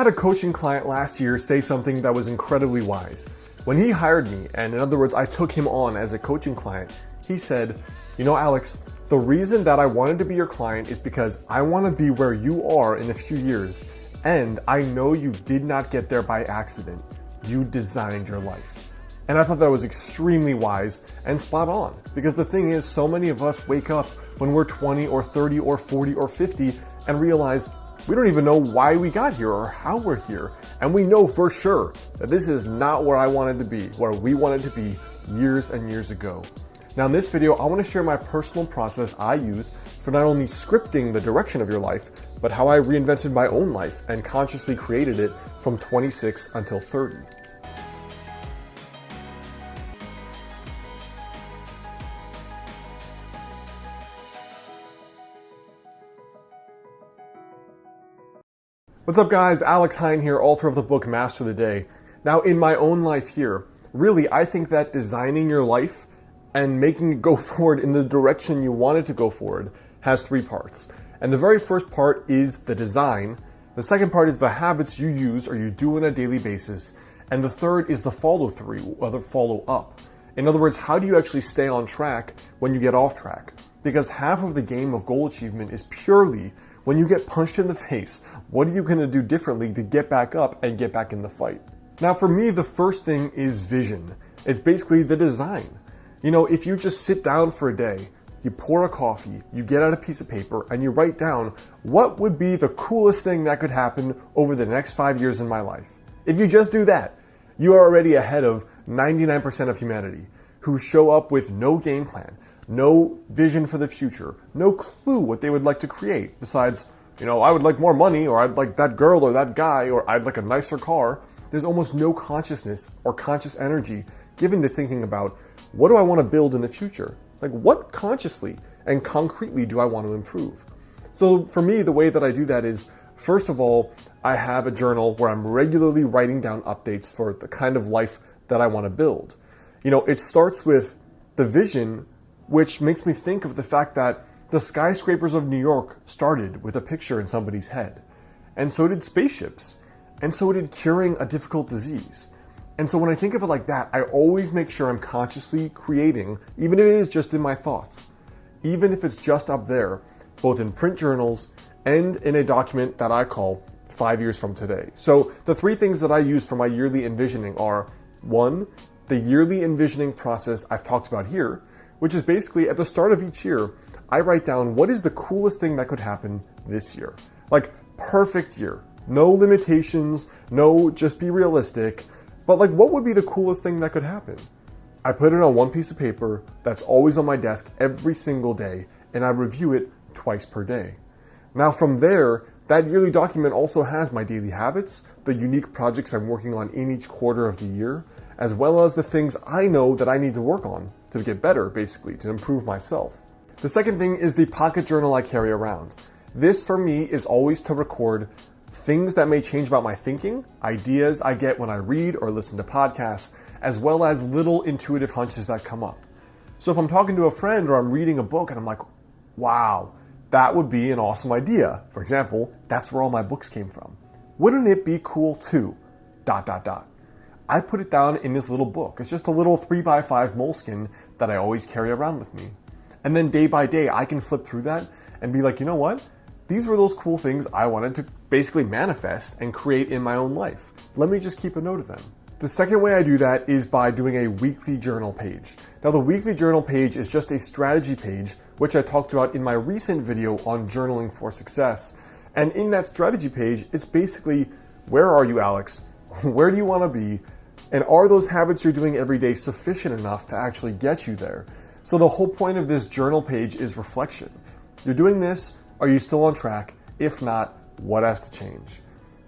had a coaching client last year say something that was incredibly wise. When he hired me, and in other words, I took him on as a coaching client, he said, "You know, Alex, the reason that I wanted to be your client is because I want to be where you are in a few years, and I know you did not get there by accident. You designed your life." And I thought that was extremely wise and spot on, because the thing is, so many of us wake up when we're 20 or 30 or 40 or 50 and realize we don't even know why we got here or how we're here. And we know for sure that this is not where I wanted to be, where we wanted to be years and years ago. Now in this video, I want to share my personal process I use for not only scripting the direction of your life, but how I reinvented my own life and consciously created it from 26 until 30. What's up guys, Alex Hine here, author of the book Master the Day. Now in my own life here, really I think that designing your life and making it go forward in the direction you want it to go forward has three parts. And the very first part is the design, the second part is the habits you use or you do on a daily basis, and the third is the follow through or the follow up. In other words, how do you actually stay on track when you get off track? Because half of the game of goal achievement is purely when you get punched in the face, what are you going to do differently to get back up and get back in the fight? Now for me, the first thing is vision. It's basically the design. You know, if you just sit down for a day, you pour a coffee, you get out a piece of paper and you write down what would be the coolest thing that could happen over the next 5 years in my life. If you just do that, you are already ahead of 99% of humanity who show up with no game plan, no vision for the future, no clue what they would like to create besides, you know, I would like more money, or I'd like that girl or that guy, or I'd like a nicer car. There's almost no consciousness or conscious energy given to thinking about what do I want to build in the future? Like what consciously and concretely do I want to improve? So for me, the way that I do that is, first of all, I have a journal where I'm regularly writing down updates for the kind of life that I want to build. You know, it starts with the vision, which makes me think of the fact that the skyscrapers of New York started with a picture in somebody's head. And so did spaceships. And so did curing a difficult disease. And so when I think of it like that, I always make sure I'm consciously creating, even if it is just in my thoughts, even if it's just up there, both in print journals and in a document that I call 5 years from today. So the three things that I use for my yearly envisioning are, one, the yearly envisioning process I've talked about here, which is basically at the start of each year, I write down what is the coolest thing that could happen this year. Like perfect year, no limitations, no just be realistic, but like what would be the coolest thing that could happen? I put it on one piece of paper that's always on my desk every single day, and I review it twice per day. Now from there, that yearly document also has my daily habits, the unique projects I'm working on in each quarter of the year, as well as the things I know that I need to work on to get better, basically, to improve myself. The second thing is the pocket journal I carry around. This for me is always to record things that may change about my thinking, ideas I get when I read or listen to podcasts, as well as little intuitive hunches that come up. So if I'm talking to a friend or I'm reading a book and I'm like, wow, that would be an awesome idea. For example, that's where all my books came from. Wouldn't it be cool too? ... I put it down in this little book. It's just a little 3x5 moleskin that I always carry around with me. And then day by day, I can flip through that and be like, you know what? These were those cool things I wanted to basically manifest and create in my own life. Let me just keep a note of them. The second way I do that is by doing a weekly journal page. Now the weekly journal page is just a strategy page, which I talked about in my recent video on journaling for success. And in that strategy page, it's basically, where are you, Alex? Where do you want to be? And are those habits you're doing every day sufficient enough to actually get you there? So the whole point of this journal page is reflection. You're doing this, are you still on track? If not, what has to change?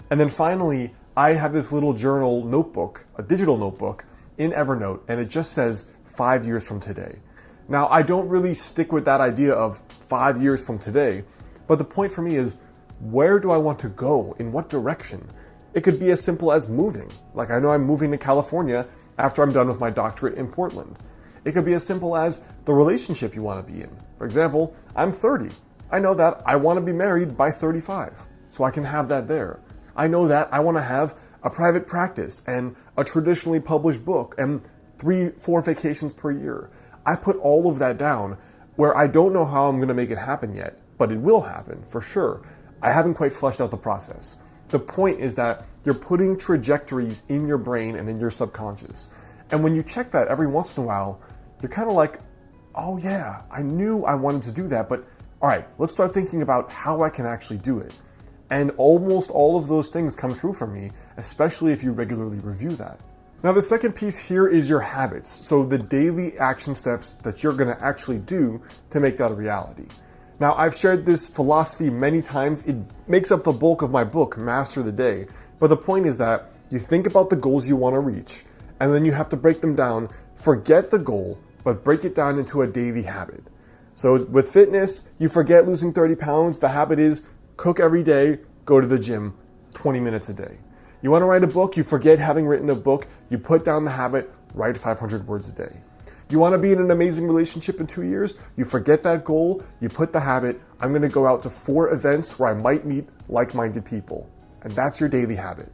And then finally, I have this little journal notebook, a digital notebook in Evernote, and it just says 5 years from today. Now, I don't really stick with that idea of 5 years from today, but the point for me is, where do I want to go? In what direction? It could be as simple as moving. Like I know I'm moving to California after I'm done with my doctorate in Portland. It could be as simple as the relationship you want to be in. For example, I'm 30. I know that I want to be married by 35, so I can have that there. I know that I want to have a private practice and a traditionally published book and 3-4 vacations per year. I put all of that down where I don't know how I'm going to make it happen yet, but it will happen for sure. I haven't quite fleshed out the process. The point is that you're putting trajectories in your brain and in your subconscious. And when you check that every once in a while, you're kind of like, oh yeah, I knew I wanted to do that, but all right, let's start thinking about how I can actually do it. And almost all of those things come true for me, especially if you regularly review that. Now, the second piece here is your habits. So the daily action steps that you're gonna actually do to make that a reality. Now, I've shared this philosophy many times. It makes up the bulk of my book, Master the Day. But the point is that you think about the goals you wanna reach, and then you have to break them down. Forget the goal, but break it down into a daily habit. So with fitness, you forget losing 30 pounds. The habit is cook every day, go to the gym 20 minutes a day. You want to write a book, you forget having written a book, you put down the habit, write 500 words a day. You want to be in an amazing relationship in 2 years, you forget that goal, you put the habit, I'm going to go out to 4 events where I might meet like-minded people. And that's your daily habit.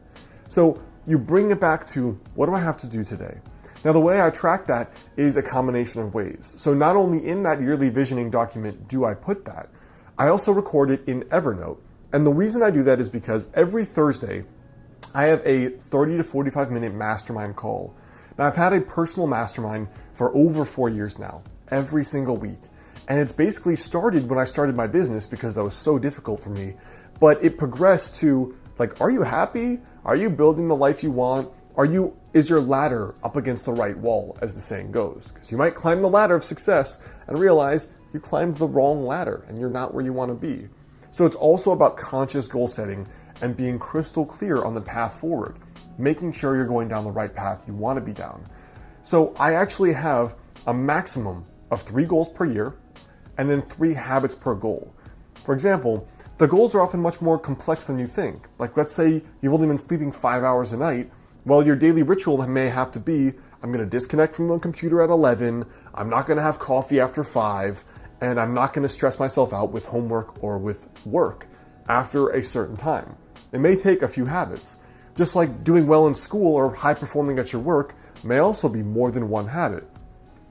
So you bring it back to, what do I have to do today? Now, the way I track that is a combination of ways. So not only in that yearly visioning document do I put that, I also record it in Evernote. And the reason I do that is because every Thursday, I have a 30 to 45 minute mastermind call. Now, I've had a personal mastermind for over 4 years now, every single week. And it's basically started when I started my business because that was so difficult for me. But it progressed to, like, are you happy? Are you building the life you want? Is your ladder up against the right wall, as the saying goes? Because you might climb the ladder of success and realize you climbed the wrong ladder and you're not where you want to be. So it's also about conscious goal setting and being crystal clear on the path forward, making sure you're going down the right path you want to be down. So I actually have a maximum of 3 goals per year and then 3 habits per goal. For example, the goals are often much more complex than you think. Like, let's say you've only been sleeping 5 hours a night. Well, your daily ritual may have to be, I'm going to disconnect from the computer at 11, I'm not going to have coffee after 5, and I'm not going to stress myself out with homework or with work after a certain time. It may take a few habits. Just like doing well in school or high performing at your work may also be more than one habit.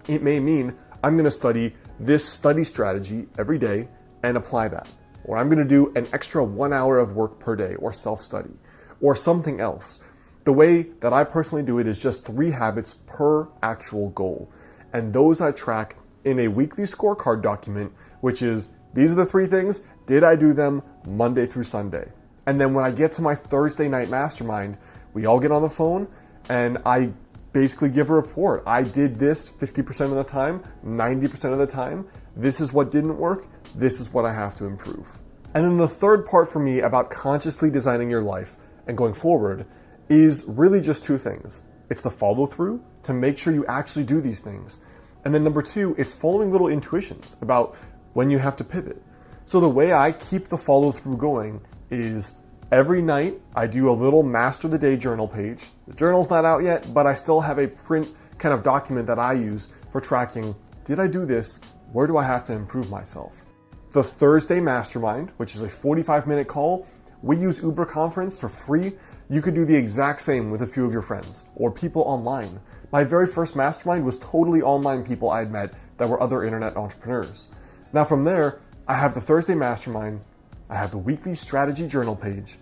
It may mean I'm going to study this study strategy every day and apply that. Or I'm going to do an extra 1 hour of work per day or self-study or something else. The way that I personally do it is just 3 habits per actual goal. And those I track in a weekly scorecard document, which is, these are the 3 things, did I do them Monday through Sunday? And then when I get to my Thursday night mastermind, we all get on the phone and I basically give a report. I did this 50% of the time, 90% of the time. This is what didn't work. This is what I have to improve. And then the third part for me about consciously designing your life and going forward is really just 2 things. It's the follow through to make sure you actually do these things. And then number 2, it's following little intuitions about when you have to pivot. So the way I keep the follow through going is every night I do a little Master the Day journal page. The journal's not out yet, but I still have a print kind of document that I use for tracking, did I do this? Where do I have to improve myself? The Thursday Mastermind, which is a 45-minute call, we use Uber Conference for free. You could do the exact same with a few of your friends or people online. My very first mastermind was totally online people I had met that were other internet entrepreneurs. Now from there, I have the Thursday Mastermind, I have the weekly strategy journal page,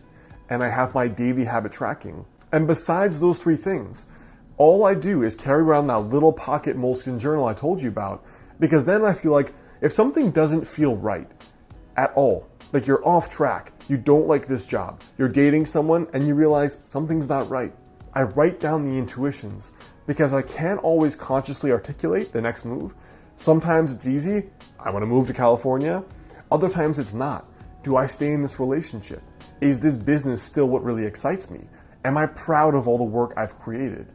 and I have my daily habit tracking. And besides those 3 things, all I do is carry around that little pocket moleskin journal I told you about, because then I feel like if something doesn't feel right at all, like you're off track, you don't like this job, you're dating someone and you realize something's not right, I write down the intuitions because I can't always consciously articulate the next move. Sometimes it's easy, I want to move to California. Other times it's not. Do I stay in this relationship? Is this business still what really excites me? Am I proud of all the work I've created?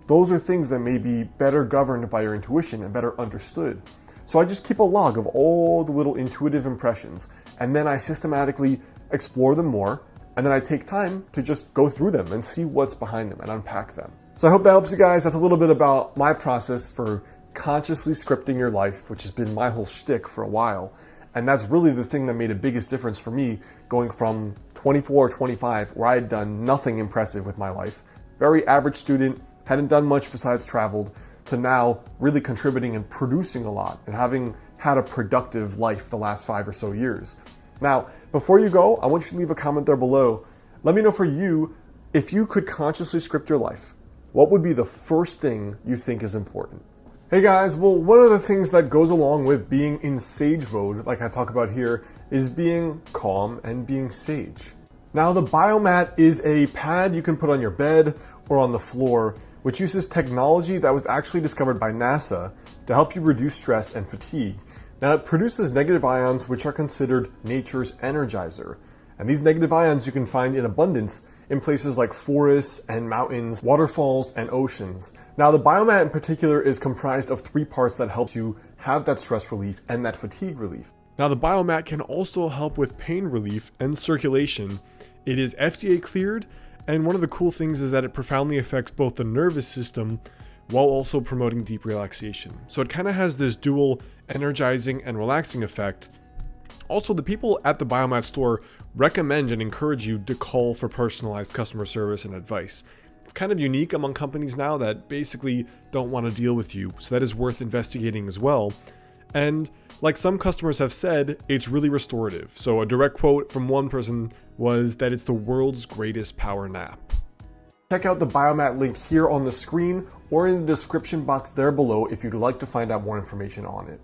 Those are things that may be better governed by your intuition and better understood. So I just keep a log of all the little intuitive impressions, and then I systematically explore them more, and then I take time to just go through them and see what's behind them and unpack them. So I hope that helps you guys. That's a little bit about my process for consciously scripting your life, which has been my whole shtick for a while. And that's really the thing that made the biggest difference for me going from 24 or 25 where I had done nothing impressive with my life, very average student, hadn't done much besides traveled, to now really contributing and producing a lot and having had a productive life the last 5 or so years. Now, before you go, I want you to leave a comment there below. Let me know for you, if you could consciously script your life, what would be the first thing you think is important? Hey guys, well, one of the things that goes along with being in sage mode, like I talk about here, is being calm and being sage. Now, the biomat is a pad you can put on your bed or on the floor, which uses technology that was actually discovered by NASA to help you reduce stress and fatigue. Now, it produces negative ions, which are considered nature's energizer. And these negative ions you can find in abundance in places like forests and mountains, waterfalls, and oceans. Now, the biomat in particular is comprised of 3 parts that helps you have that stress relief and that fatigue relief. Now, the biomat can also help with pain relief and circulation. It is FDA cleared, and one of the cool things is that it profoundly affects both the nervous system while also promoting deep relaxation. So it kind of has this dual energizing and relaxing effect. Also, the people at the biomat store recommend and encourage you to call for personalized customer service and advice. It's kind of unique among companies now that basically don't want to deal with you, so that is worth investigating as well. And like some customers have said, it's really restorative. So a direct quote from one person was that it's the world's greatest power nap. Check out the biomat link here on the screen or in the description box there below if you'd like to find out more information on it.